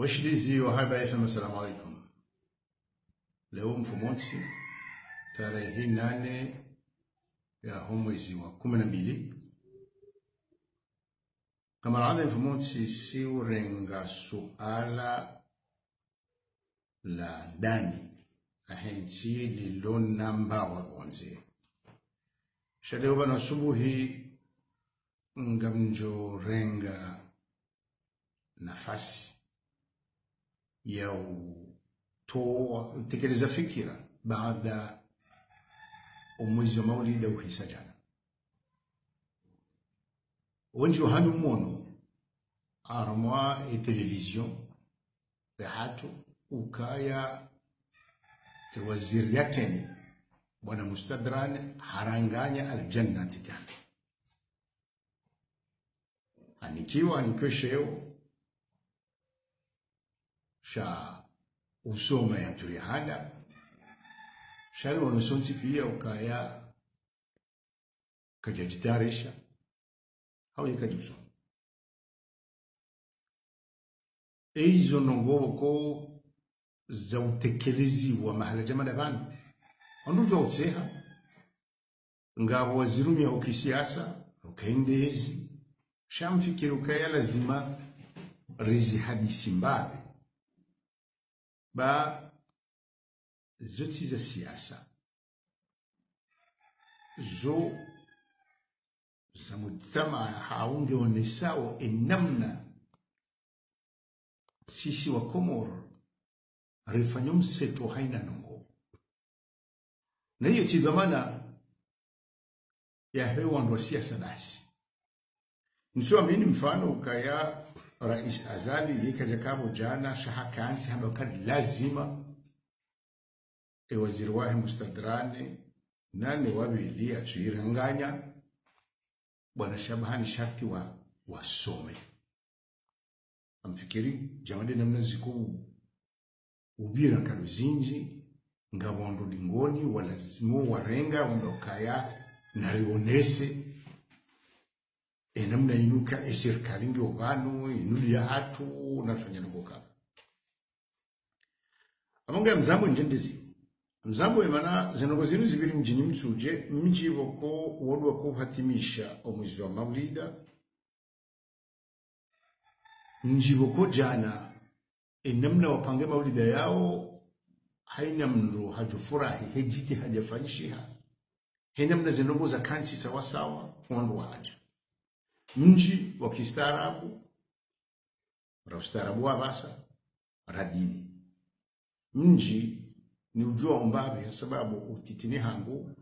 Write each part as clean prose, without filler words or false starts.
Washilizi wa Haiba FM, assalamu alaikum. Leo mfumonsi tarehe 8 ya mwezi wa 12. Kama alada mfumonsi si urenga suala la ndani ahensi lilona mbawa kwanzi. Shaleo bana subuhi ngamjo renga nafasi ya tekeleza fikira baada umwezi wa maulida uhisa jana. Wenji wa hanu mono aramwa television ya hatu ukaya waziri yateni bwana Mustadran haranganya aljanna tikana. Anikiwa sheo sha usoma ya turihada shari wanusonsi pia ukaya kajajitarisha hau yakajuso eizo nongoko za utekelezi wa mahala jamada banu andujo utseha ngabo wazirumi ya ukisiasa ukaendezi shamfikiri ukaya lazima rizi hadisi mbabe ba zoti za siasa zo za mujtama haungeonesao enamna sisi wa Komoro rifanya mseto haina nongo na hiyo chidhamana ya hewa ndo siasa basi. Nisuamini mfano ukaya Rais Azali yikaja kabo jana shahakansi habakari lazima waziri wahe Mustadrani nane wabili atuiranganya bwana Shabani sharti wasome. Amfikiri jamade namna ziku ubira kaluzinji ngabondo lingoni walazimu warenga wandokaya narionese namna inuka serikali ndio banu inuli ya hatu nafanya ngoka amonga mzambo njendezi mzambo imana zinogo zinu zibiri mjini msuje mji boko wodwa ko hatimisha omwezi wa maulida mji boko jana namna wapange maulida yao haina mndu hajufurahi hejiti hajafanyishiha namna zinogo za kansi sawa sawa wandu haja mji wa kistaarabu ustaarabu wa basa radini mji ni ujua umbabe sababu utitini hangu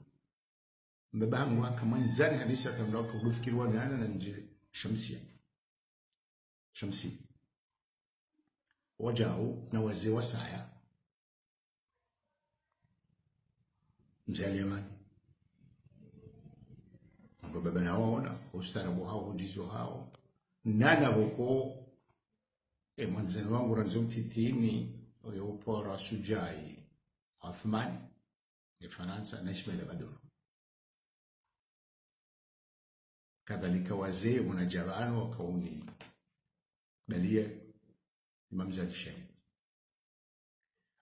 mbabangu kama nzani hadisa tamla kufikiri wana na nje shamsia wajao na wazee wa saya mzali amani ndo baba naona ustaarabu hao ndizo hao nana boko mwanzani wangu ranzo mtitini upora Sujai Othmani ya Faransa na Ismail Badoro kadhalika wazee wanajawano wakauni balia Imam Zali Shahid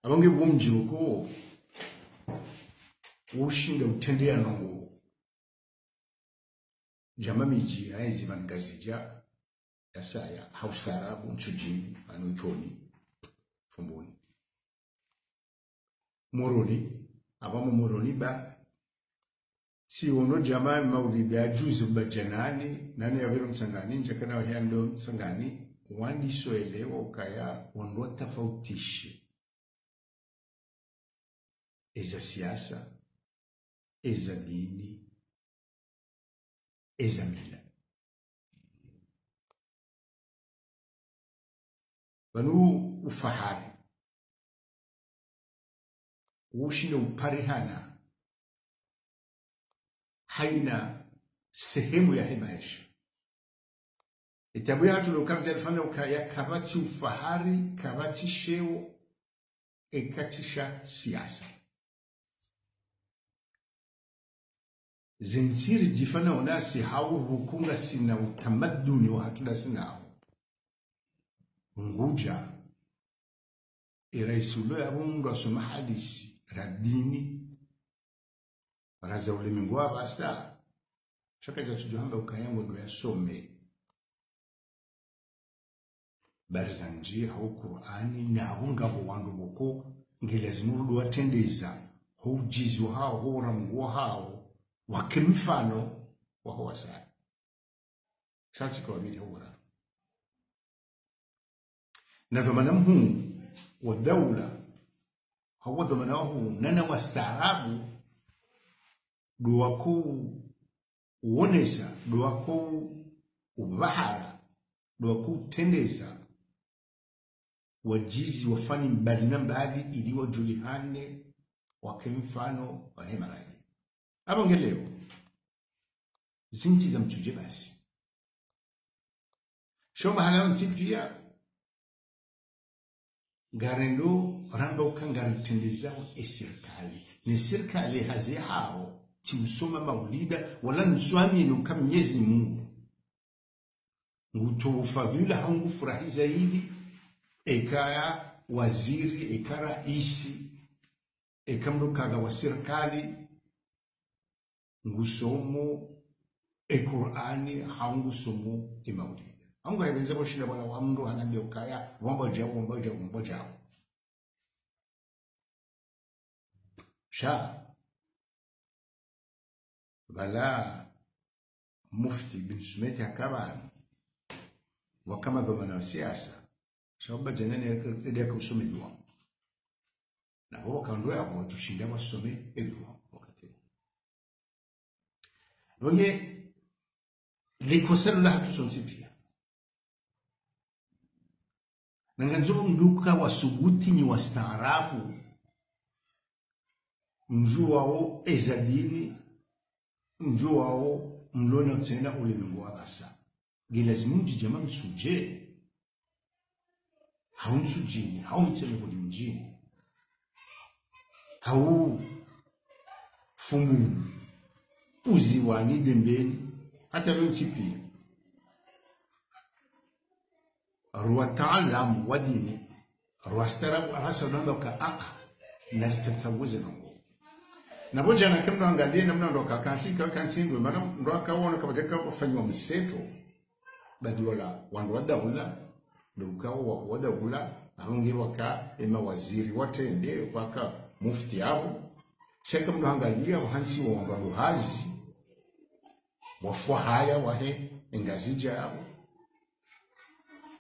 abonge bumji uko ushinda utendea nongo jamamiji aizi mangazija yasaya haustarabu msujini anuikoni fumbuni moroni abamu moroni ba si ono jamaa maulida juzu bajanani nani yabiro msangani njakana wahando msangani wandi soelewa ukaya wando tofautishe eza siasa eza dini eza mila banu ufahari ushinde uparihana haina sehemu ya maisha itabu ya hatu lokabja alifanya ukaya kabati ufahari kabati sheo ekatisha siasa zinsiri jifana unasi hau hukunga sina utamaduni wa hatula sina Unguja iraisulu ya mundu asoma hadisi radini raza ulimwengu wa basa shaka jatujuhamba ukayango ndo yasome barzanji hau Qur'ani na abungabo wandu boko ngelazimu ndo watendeza hujizi hao huramu hao wakimfano wa hawasa shati kwa mili hura na dhamana mhu wa dawla hawa dhamana huu nana wastaarabu duwako uonesa duwako ubahara duwako tendeza wajizi wafani mbali na mbali ili wajulihane wakimfano wa hemarai abo ngeleo zinti za mtuje basi shoma halao nsipia garendo ramba ukangaritendeza serikali ni serikali hazi hao tiusoma maulida wala nswami ni ukamnyezi Mungu ngutu ufadhila hangu furahi zaidi ekaya waziri eka raisi ekamrukaga wa serikali ngusomo Qur'ani hangu somo maulida hangu haeleza boshira bwana wa mndo hanambia ukaya wamba jao sha bala mufti bin Sumeti akaban wakama dhamana wa siasa shamba janani ya kusome dua na huo kando yao tushinda wasome dua wakati wenye likoselo la hatusonsipia na nganzo mduka wasuguti ni wastaarabu mjuwao ezadini mjuwao mlona tena ulimwengu wa basa gilazimu jama msuje haumsujini haumtsele kuli mjini hau fumu uziwani dembeni hata mtipia ruwa ta'allam wadini ruwa starabu arasa namba ka na ritsaguze nango naboja na kemno angalie namna ndo kansi ndo maana ndo akaona kama jaka kufanywa mseto badiola wandu wadawula ndo ukawa wadawula abongerwa ka mawaziri watende waka mufti abo shaka mno angalia wahansi wa wandu hazi wafwa haya wahe engazija abo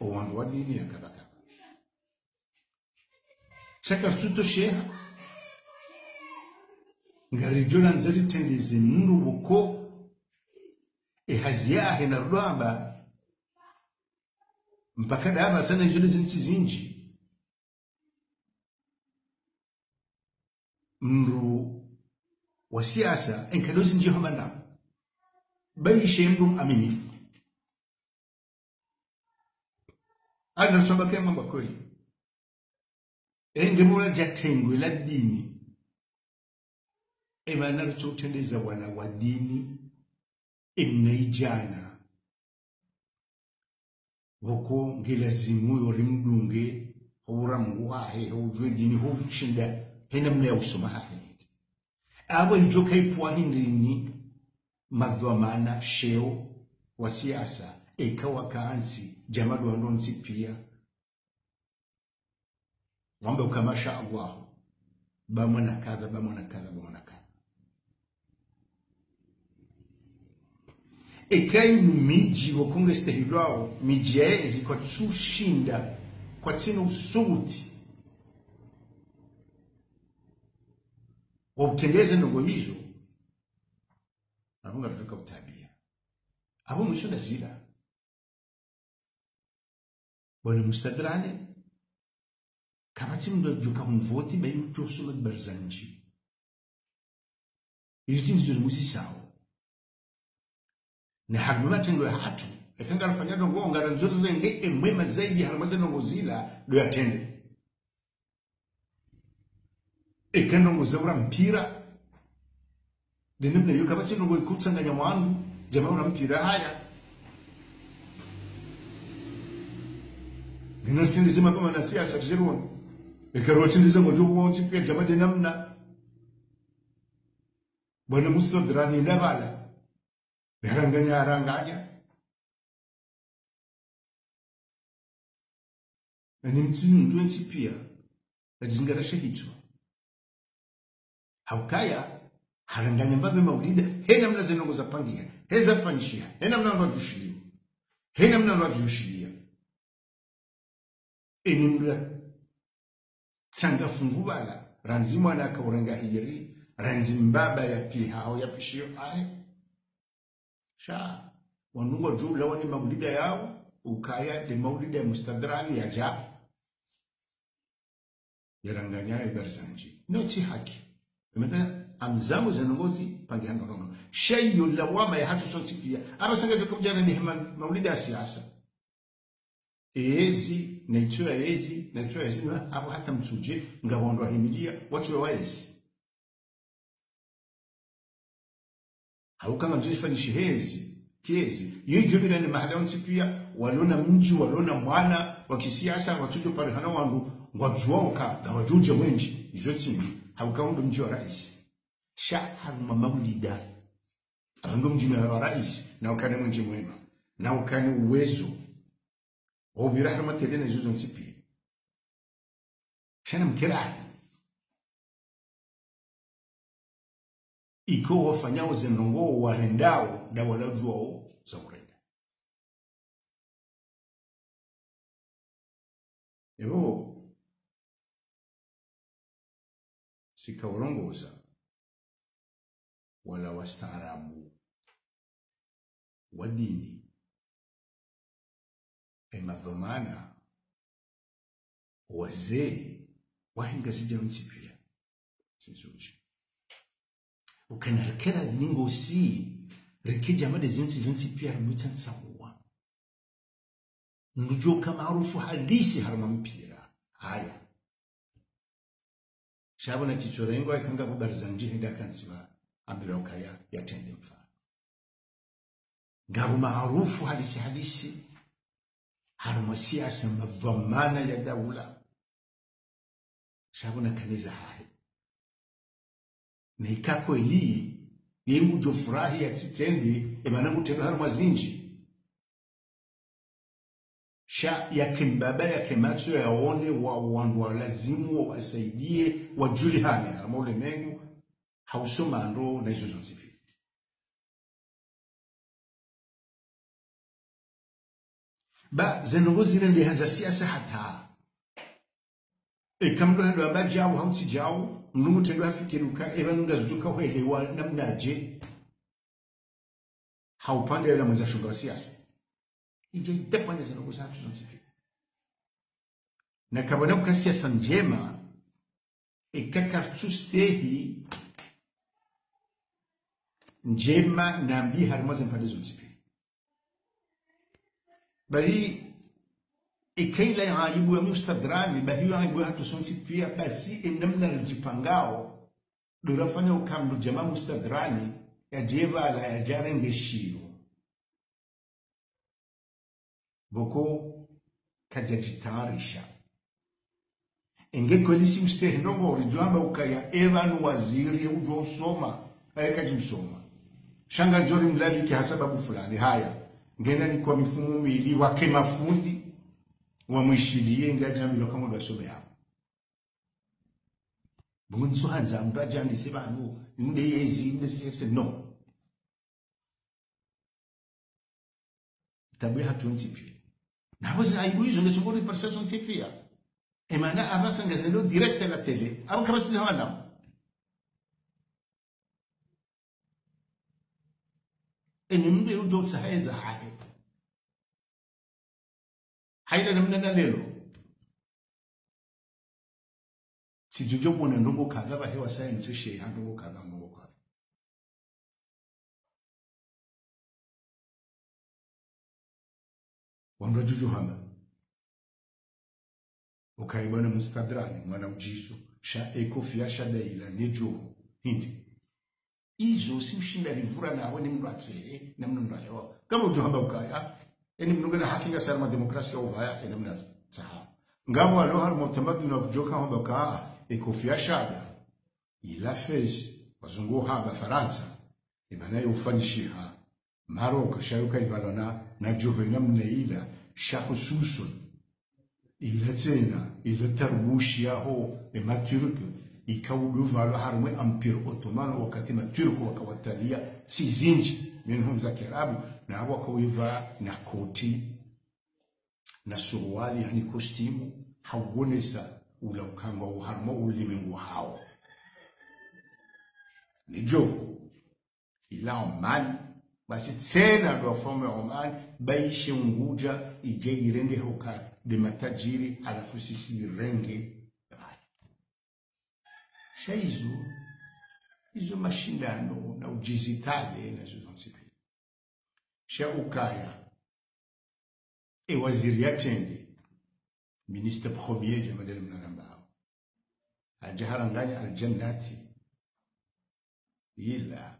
wandu wadini na kadaka shaka tuto sheha ngarijona nzari tendeze mundu buko ehazia na rwamba mpaka daba sana izole zinchi mru wa siasa enkadozi nji hamana baishe mdu aminifu ana soba kema bakoli engemula jatengwe la dini emana tutendeza wana wa dini imneijana woko ngelazimu yorimdunge hora Mungu ahe hujwe dini hujushinda hena mle usoma hahe abo ijoka ipwa hindini madhamana sheo wa siasa ekawa kaansi jamadu andonsi pia wambe ukamasha Allah bamwana kadha ekai miji wakunga stahilwao miji yaezi kwa tsushinda kwa tsina usuti wabutendeze ndogo hizo abunga tutuka utabia abu mwishonda zila wale mustadrane kabati mdo juka mvoti bayi uchosu barzanji yutin zuri musisao na harmuma tengo ya hatu ekanga alifanya dongo ngara nzuri renge emwema zaidi harmaze nongo zila do yatende ekando ngozura mpira dinimne yuka basi nongo ikutsanganya mwangu jamaa una mpira haya ginatindi zima kama na siasa jironi Ekarotiliza ngojo wonti pia jamade namna. Bwana mustadrani nabala. Aranganya. Ani mtinu nsi pia. Ajizingarasha hicho. Haukaya haranganya mbabe maulida hena mna zenongo za pangia. Heza fanishia. Hena mna wajushilia. Hena mna wajushilia. Eni mna tsanga fungubala. Ranzimu anaka uranga hijari. Ranzimbaba ya piha au ya pishio. Sha. Wanungo juu lawa ni maulida yao. Ukaya de maulida mustadrani ya ja. Yaranganya Barzanji. No si haki. Mena amzamu zenongozi pangi hanono. Shayo lawama ya hatu sonti pia. Aba sanga jokum jana ni maulida ya siasa. Ezi na ezi abo hata msuje ngawondwa himilia watu wa ezi. Haukanga mzuri fanishi kiezi. Yijubira ni mahala onsi pia walona mji walona mwana wa kisiasa watujo pale hana wangu ngwajuoka na wajuje wengi izotini haukaundu mji wa rais sha haruma maulida abango mji wa rais na ukane mji mwema na ukane uwezo obira haruma telena izo nsipi shana mkirahi iko wafanyao zenongo warendao da walajuao za urenda ebo sikawarongoza wala wastaarabu wa dini emadhomana wazee wahenga sija unsipia sizuji ukanarkera ningo si rikija made zinsi pia rutan sawa ndujoka maarufu halisi harma mpira haya Shabona chichorengo akanga Barzanji hida kansiwa ambira ukaya yatende mfano. Ngabu maarufu halisi harma siasa madhamana ya dawla. Shabona kaniza hai. Na ikako ili yengu jofurahi ya titendi emanangu tendo harma zinji. Sha ya kimbaba ya kimacho ya one wa lazimu wa saidie wa julihane amole mengu hausoma ndo na hizo zonzipi ba zenongozi rende haza siasa hata kamdo hando abajao hamsi jao nungu tendo hafikiruka ebanunga zujuka huelewa namnaje haupande ya mwenza shunga wa siasa ije depende zenongozi hatu zonzipi na kabana kwa siasa njema ikakartustehi njema na mbi harima zenpande zonzipi bali ikaila ya aibu ya mustadrani bali ya aibu ya hatu zonzipi basi enamna rajipangao durafanya ukamdu jama mustadrani ya jeva la ya jarenge shio boko kajajitarisha enge kwelisi mstehe nongo orijuamba ukaya evan waziri ujo usoma haya kajimsoma shanga jori mlali kia sababu fulani haya ngena ni kwa mifumu mili wake mafundi wa mwishilie ngaja milo kama basome hapo bungu nso hanza mraja ndi seba no nde yezi nde sefse no tabu hatu nsipi na wazi aibu hizo ndio sokoni parcela nsipia emana abasa ngazelo direct à la télé abo kabasi hawana enimbe ujo sahaiza haida namna lelo sijujo bona ndongo kaga ba hewa science she handongo kaga ndongo kaga wando juju hamba ukaibana mustadrani mwana ujisu sha ekofia sha daila nejo hindi izo simshinda livura nawe ni mndu atse na mndu ndalewa kama ujo hamba ukaya eni mndu gana hakinga sarma demokrasia ovaya ena mndu saha ngabo alo har mutamaddi na kujoka hamba ka ekofia shada ila fez wazungu haba Faransa imana yufanishiha Maroc shayuka ivalona na juhina mneila shakususun ila tena ila tarbushi yaho ema turk ikawudu valo harwe empire ottoman wakati ma turk wakawatalia sizinji minhum za Kiarabu na wakawiva na koti na suruali yani kostimu hawonesa ula ukanga uharma ulimengu hao ni joko ila Oman basi tena ndo wafome Oman baishe Unguja ije irende hoka de matajiri halafu sisi renge shaizu hizo mashindano na ujizitale na zozonsipi sha ukaya waziri yatende ministre premier Jamadel Mnarambao ajaharanganya aljannati ila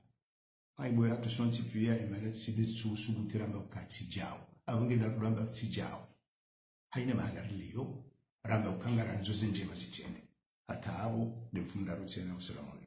aibo hatu sonti pia imana sidi subutiramba ukati jao abunge na ramba sijao haina maana leo ramba ukangara nzoze njema zitende hata abo ndimfunda rutsena. Assalamu alaikum.